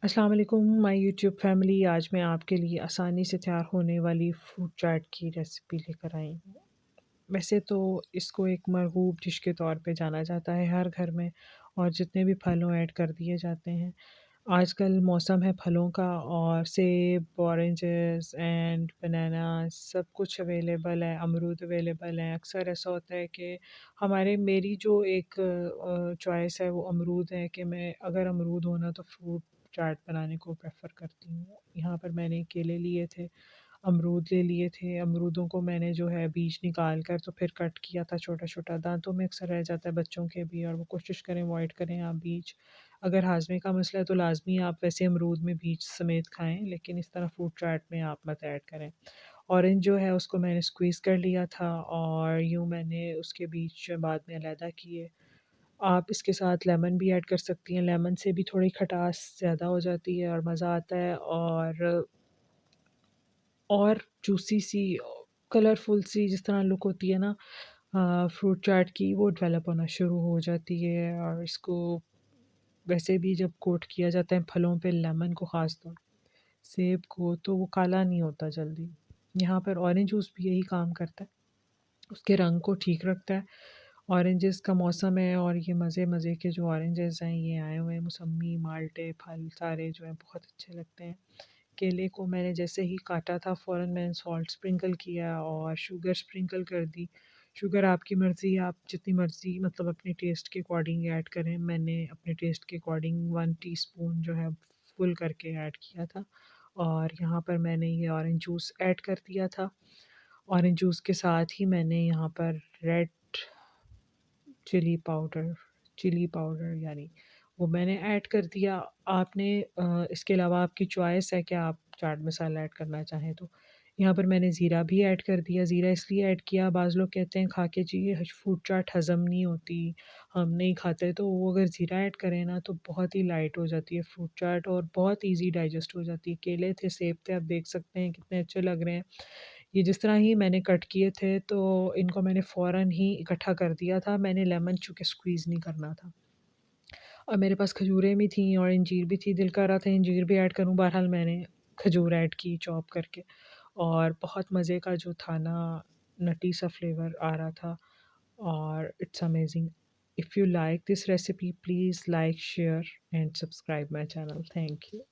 अस्सलाम वालेकुम my YouTube family. आज मैं आपके लिए आसानी से तैयार होने वाली फ्रूट चाट की रेसिपी लेकर आई हूँ। वैसे तो इसको एक मरगूब डिश के तौर पे जाना जाता है हर घर में, और जितने भी फलों ऐड कर दिए जाते हैं। आजकल मौसम है फलों का, और सेब, ऑरेंजेस एंड बनाना सब कुछ अवेलेबल है, अमरूद अवेलेबल है। अक्सर ऐसा होता है कि मेरी जो एक चॉइस है वो अमरूद है, कि मैं अगर अमरूद हो ना तो फ्रूट चाट बनाने को प्रेफ़र करती हूँ। यहाँ पर मैंने केले लिए थे, अमरूद ले लिए थे। अमरूदों को मैंने जो है बीज निकाल कर तो फिर कट किया था छोटा-छोटा। दाँतों में अक्सर रह जाता है बच्चों के भी, और वो कोशिश करें अवॉइड करें आप बीज। अगर हाज़मे का मसला है तो लाज़मी आप वैसे अमरूद में बीज समेत खाएँ, लेकिन इस तरह फ्रूट चाट में आप मत ऐड करें। ऑरेंज जो है उसको मैंने स्क्वीज़ कर लिया था, और यूँ मैंने उसके बीज बाद में अलहदा किए। आप इसके साथ लेमन भी ऐड कर सकती हैं, लेमन से भी थोड़ी खटास ज़्यादा हो जाती है और मज़ा आता है, और जूसी सी कलरफुल सी जिस तरह लुक होती है ना फ्रूट चाट की, वो डेवलप होना शुरू हो जाती है। और इसको वैसे भी जब कोट किया जाता है फलों पे, लेमन को ख़ास तौर, सेब को, तो वो काला नहीं होता जल्दी। यहाँ पर ऑरेंज जूस भी यही काम करता है, उसके रंग को ठीक रखता है। ऑरेंजेस का मौसम है, और ये मज़े-मज़े के जो ऑरेंजेस हैं ये आए हुए हैं, मौसम्मी, माल्टे फल सारे जो हैं बहुत अच्छे लगते हैं। केले को मैंने जैसे ही काटा था फ़ौरन मैंने सॉल्ट स्प्रिंकल किया और शुगर स्प्रिंकल कर दी। शुगर आपकी मर्ज़ी, आप जितनी मर्ज़ी मतलब अपने टेस्ट के अकॉर्डिंग ऐड करें। मैंने अपने टेस्ट के अकॉर्डिंग 1 टीस्पून जो है फुल करके ऐड किया था, और यहाँ पर मैंने ये ऑरेंज जूस ऐड कर दिया था। ऑरेंज जूस के साथ ही मैंने यहाँ पर रेड चिली पाउडर यानी वो मैंने ऐड कर दिया। आपने इसके अलावा आपकी चॉइस है कि आप चाट मसाला ऐड करना चाहें तो। यहाँ पर मैंने ज़ीरा भी ऐड कर दिया। ज़ीरा इसलिए ऐड किया, बाज़ लोग कहते हैं खा के जी ये फ्रूट चाट हज़म नहीं होती, हम नहीं खाते, तो वो अगर ज़ीरा ऐड करें ना तो बहुत ही लाइट हो जाती है फ्रूट चाट, और बहुत ईज़ी डाइजेस्ट हो जाती है। केले थे, सेब थे, आप देख सकते हैं कितने अच्छे लग रहे हैं। ये जिस तरह ही मैंने कट किए थे तो इनको मैंने फ़ौरन ही इकट्ठा कर दिया था। मैंने लेमन चूँकि स्क्वीज़ नहीं करना था। और मेरे पास खजूरें भी थीं और अंजीर भी थी, दिल कर रहा था अंजीर भी ऐड करूँ, बहरहाल मैंने खजूर ऐड की चॉप करके, और बहुत मज़े का जो था ना, नटी सा फ्लेवर आ रहा था, और it's amazing. If you like this recipe please like, share and subscribe my channel. Thank you.